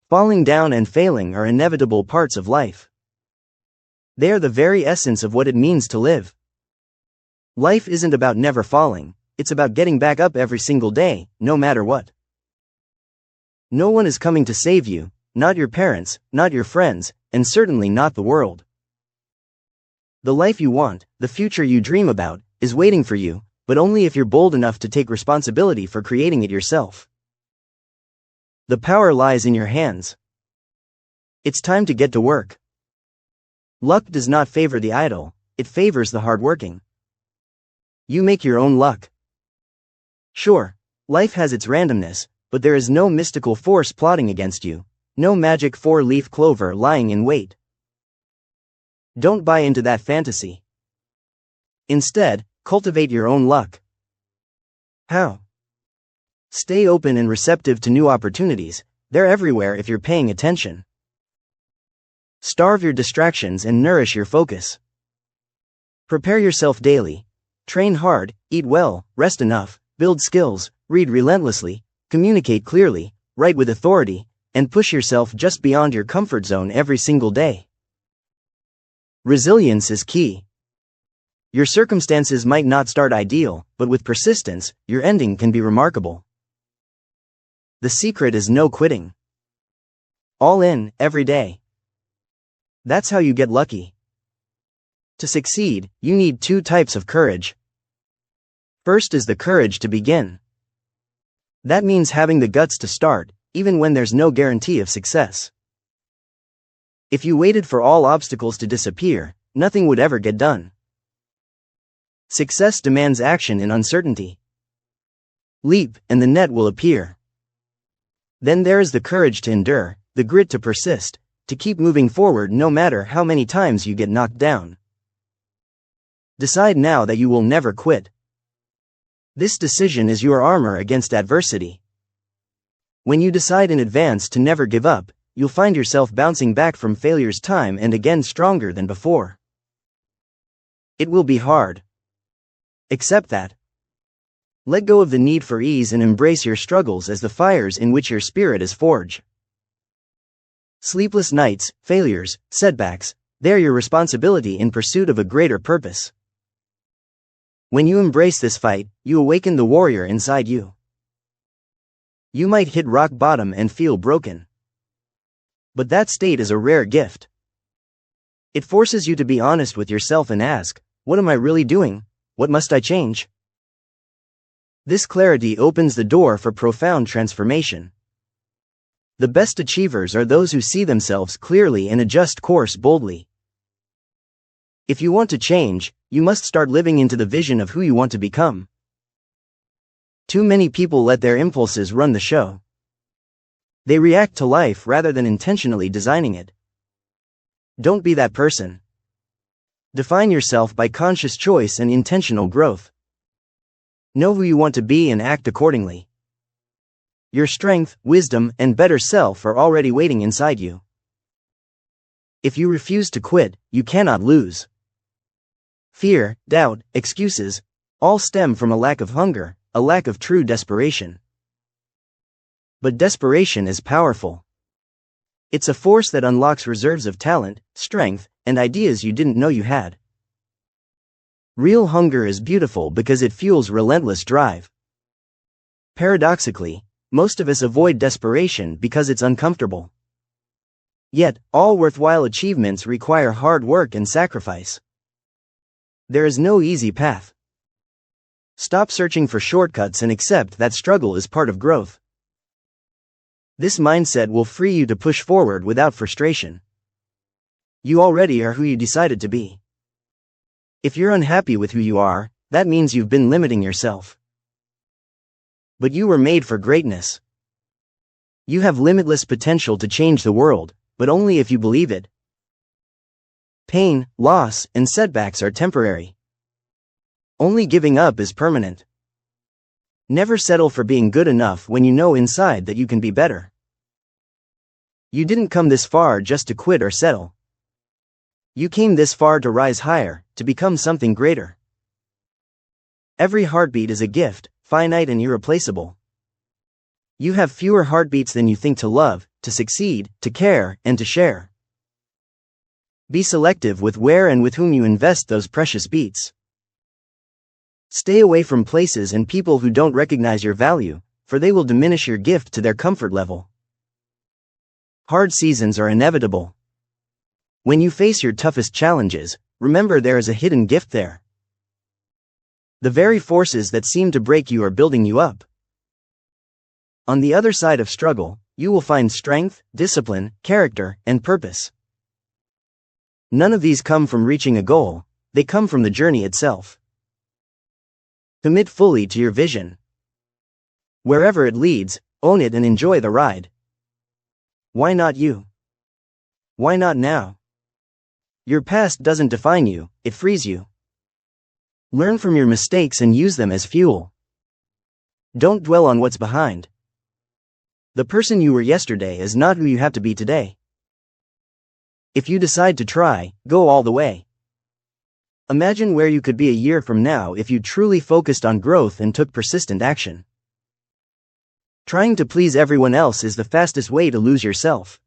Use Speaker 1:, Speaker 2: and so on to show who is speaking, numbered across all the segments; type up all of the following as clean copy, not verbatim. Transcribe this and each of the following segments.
Speaker 1: Falling down and failing are inevitable parts of life. They are the very essence of what it means to live. Life isn't about never falling, it's about getting back up every single day, no matter what. No one is coming to save you, not your parents, not your friends, and certainly not the world. The life you want, the future you dream about, is waiting for you, but only if you're bold enough to take responsibility for creating it yourself. The power lies in your hands. It's time to get to work. Luck does not favor the idle, it favors the hardworking. You make your own luck. Sure, life has its randomness, but there is no mystical force plotting against you, no magic four-leaf clover lying in wait. Don't buy into that fantasy. Instead, cultivate your own luck. How? Stay open and receptive to new opportunities, they're everywhere if you're paying attention. Starve your distractions and nourish your focus. Prepare yourself daily. Train hard, eat well, rest enough, build skills, read relentlessly, communicate clearly, write with authority, and push yourself just beyond your comfort zone every single day. Resilience is key. Your circumstances might not start ideal, but with persistence, your ending can be remarkable. The secret is no quitting. All in, every day. That's how you get lucky. To succeed, you need two types of courage. First is the courage to begin. That means having the guts to start, even when there's no guarantee of success. If you waited for all obstacles to disappear, nothing would ever get done. Success demands action in uncertainty. Leap, and the net will appear. Then there is the courage to endure, the grit to persist, to keep moving forward no matter how many times you get knocked down. Decide now that you will never quit. This decision is your armor against adversity. When you decide in advance to never give up, you'll find yourself bouncing back from failures time and again stronger than before. It will be hard. Accept that. Let go of the need for ease and embrace your struggles as the fires in which your spirit is forged. Sleepless nights, failures, setbacks, they're your responsibility in pursuit of a greater purpose. When you embrace this fight, you awaken the warrior inside you. You might hit rock bottom and feel broken. But that state is a rare gift. It forces you to be honest with yourself and ask, what am I really doing? What must I change? This clarity opens the door for profound transformation. The best achievers are those who see themselves clearly and adjust course boldly. If you want to change, you must start living into the vision of who you want to become. Too many people let their impulses run the show. They react to life rather than intentionally designing it. Don't be that person. Define yourself by conscious choice and intentional growth. Know who you want to be and act accordingly. Your strength, wisdom, and better self are already waiting inside you. If you refuse to quit, you cannot lose. Fear, doubt, excuses, all stem from a lack of hunger, a lack of true desperation. But desperation is powerful. It's a force that unlocks reserves of talent, strength, and ideas you didn't know you had. Real hunger is beautiful because it fuels relentless drive. Paradoxically, most of us avoid desperation because it's uncomfortable. Yet, all worthwhile achievements require hard work and sacrifice. There is no easy path. Stop searching for shortcuts and accept that struggle is part of growth. This mindset will free you to push forward without frustration. You already are who you decided to be. If you're unhappy with who you are, that means you've been limiting yourself. But you were made for greatness. You have limitless potential to change the world, but only if you believe it. Pain, loss, and setbacks are temporary. Only giving up is permanent. Never settle for being good enough when you know inside that you can be better. You didn't come this far just to quit or settle. You came this far to rise higher, to become something greater. Every heartbeat is a gift, finite and irreplaceable. You have fewer heartbeats than you think to love, to succeed, to care, and to share. Be selective with where and with whom you invest those precious beats. Stay away from places and people who don't recognize your value, for they will diminish your gift to their comfort level. Hard seasons are inevitable. When you face your toughest challenges, remember there is a hidden gift there. The very forces that seem to break you are building you up. On the other side of struggle, you will find strength, discipline, character, and purpose. None of these come from reaching a goal, they come from the journey itself. Commit fully to your vision. Wherever it leads, own it and enjoy the ride. Why not you? Why not now? Your past doesn't define you, it frees you. Learn from your mistakes and use them as fuel. Don't dwell on what's behind. The person you were yesterday is not who you have to be today. If you decide to try, go all the way. Imagine where you could be a year from now if you truly focused on growth and took persistent action. Trying to please everyone else is the fastest way to lose yourself.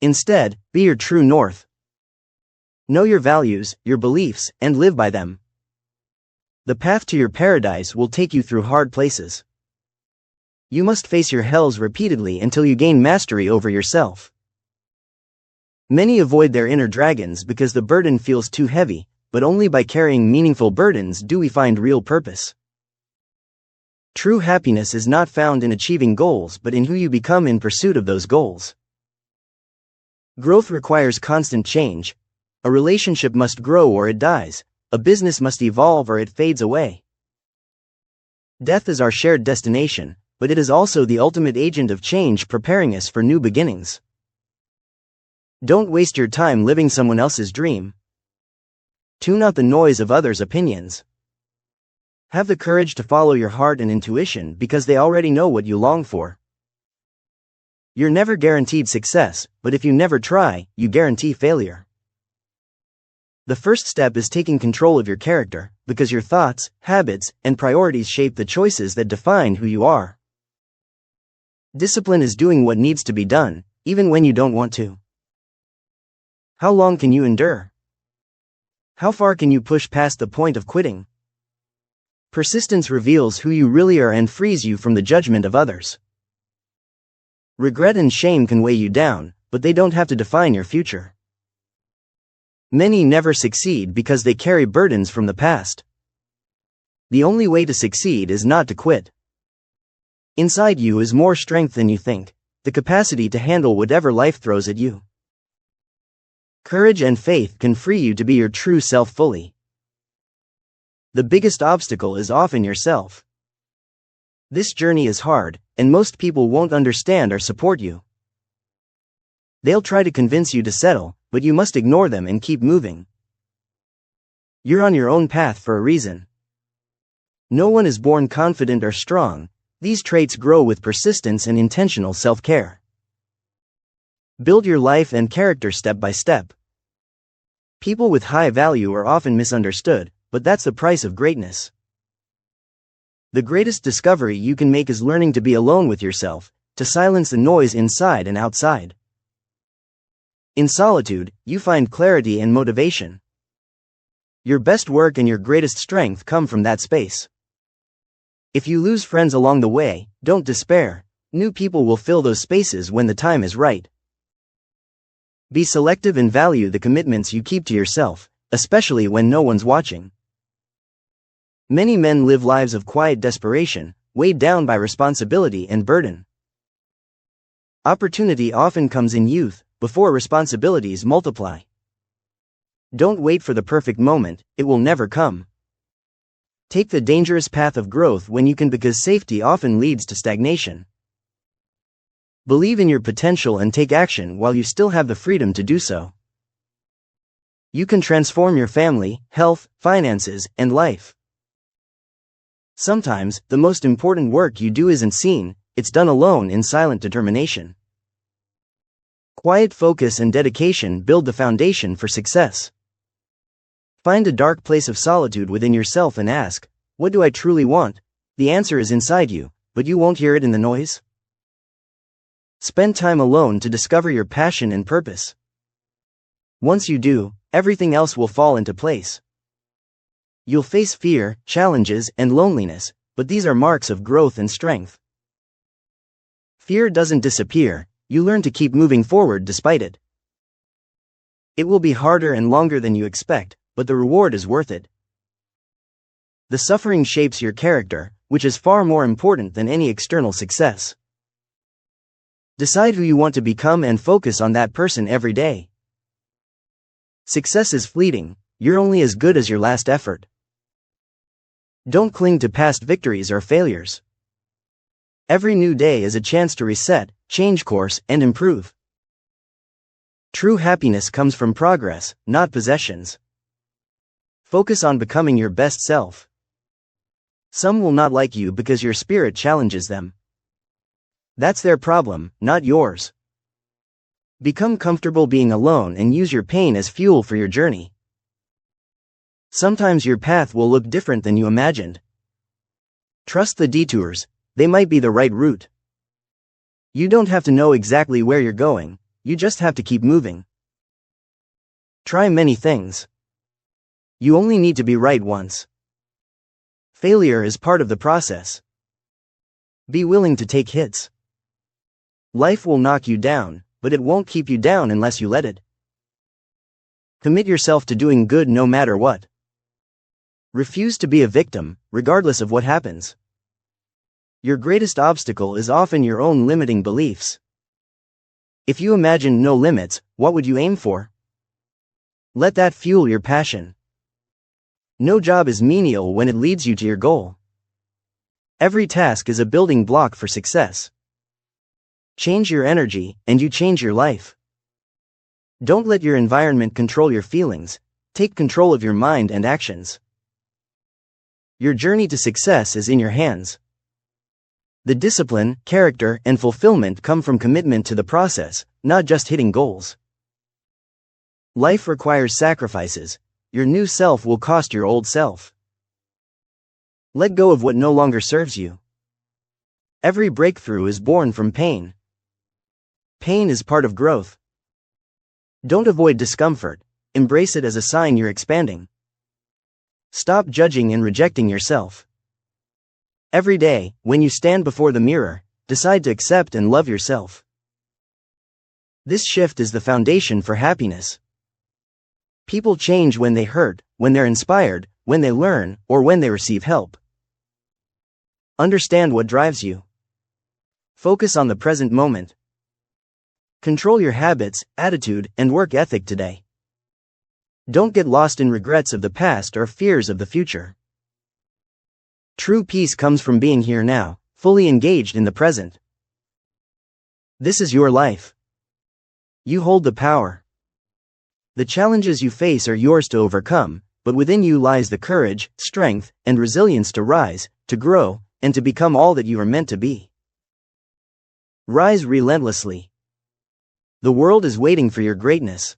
Speaker 1: Instead, be your true north. Know your values, your beliefs, and live by them. The path to your paradise will take you through hard places. You must face your hells repeatedly until you gain mastery over yourself. Many avoid their inner dragons because the burden feels too heavy, but only by carrying meaningful burdens do we find real purpose. True happiness is not found in achieving goals but in who you become in pursuit of those goals. Growth requires constant change. A relationship must grow or it dies, a business must evolve or it fades away. Death is our shared destination, but it is also the ultimate agent of change preparing us for new beginnings. Don't waste your time living someone else's dream. Tune out the noise of others' opinions. Have the courage to follow your heart and intuition because they already know what you long for. You're never guaranteed success, but if you never try, you guarantee failure. The first step is taking control of your character, because your thoughts, habits, and priorities shape the choices that define who you are. Discipline is doing what needs to be done, even when you don't want to. How long can you endure? How far can you push past the point of quitting? Persistence reveals who you really are and frees you from the judgment of others. Regret and shame can weigh you down, but they don't have to define your future. Many never succeed because they carry burdens from the past. The only way to succeed is not to quit. Inside you is more strength than you think, the capacity to handle whatever life throws at you. Courage and faith can free you to be your true self fully. The biggest obstacle is often yourself. This journey is hard, and most people won't understand or support you. They'll try to convince you to settle, but you must ignore them and keep moving. You're on your own path for a reason. No one is born confident or strong. These traits grow with persistence and intentional self-care. Build your life and character step by step. People with high value are often misunderstood, but that's the price of greatness. The greatest discovery you can make is learning to be alone with yourself, to silence the noise inside and outside. In solitude, you find clarity and motivation. Your best work and your greatest strength come from that space. If you lose friends along the way, don't despair. New people will fill those spaces when the time is right. Be selective and value the commitments you keep to yourself, especially when no one's watching. Many men live lives of quiet desperation, weighed down by responsibility and burden. Opportunity often comes in youth, before responsibilities multiply. Don't wait for the perfect moment, it will never come. Take the dangerous path of growth when you can because safety often leads to stagnation. Believe in your potential and take action while you still have the freedom to do so. You can transform your family, health, finances, and life. Sometimes, the most important work you do isn't seen, it's done alone in silent determination. Quiet focus and dedication build the foundation for success. Find a dark place of solitude within yourself and ask, what do I truly want? The answer is inside you, but you won't hear it in the noise. Spend time alone to discover your passion and purpose. Once you do, everything else will fall into place. You'll face fear, challenges, and loneliness, but these are marks of growth and strength. Fear doesn't disappear, you learn to keep moving forward despite it. It will be harder and longer than you expect, but the reward is worth it. The suffering shapes your character, which is far more important than any external success. Decide who you want to become and focus on that person every day. Success is fleeting, you're only as good as your last effort. Don't cling to past victories or failures. Every new day is a chance to reset, change course, and improve. True happiness comes from progress, not possessions. Focus on becoming your best self. Some will not like you because your spirit challenges them. That's their problem, not yours. Become comfortable being alone and use your pain as fuel for your journey. Sometimes your path will look different than you imagined. Trust the detours, they might be the right route. You don't have to know exactly where you're going, you just have to keep moving. Try many things. You only need to be right once. Failure is part of the process. Be willing to take hits. Life will knock you down, but it won't keep you down unless you let it. Commit yourself to doing good no matter what. Refuse to be a victim, regardless of what happens. Your greatest obstacle is often your own limiting beliefs. If you imagined no limits, what would you aim for? Let that fuel your passion. No job is menial when it leads you to your goal. Every task is a building block for success. Change your energy, and you change your life. Don't let your environment control your feelings, take control of your mind and actions. Your journey to success is in your hands. The discipline, character, and fulfillment come from commitment to the process, not just hitting goals. Life requires sacrifices. Your new self will cost your old self. Let go of what no longer serves you. Every breakthrough is born from pain. Pain is part of growth. Don't avoid discomfort, embrace it as a sign you're expanding. Stop judging and rejecting yourself. Every day, when you stand before the mirror, decide to accept and love yourself. This shift is the foundation for happiness. People change when they hurt, when they're inspired, when they learn, or when they receive help. Understand what drives you. Focus on the present moment. Control your habits, attitude, and work ethic today. Don't get lost in regrets of the past or fears of the future. True peace comes from being here now, fully engaged in the present. This is your life. You hold the power. The challenges you face are yours to overcome, but within you lies the courage, strength, and resilience to rise, to grow, and to become all that you are meant to be. Rise relentlessly. The world is waiting for your greatness.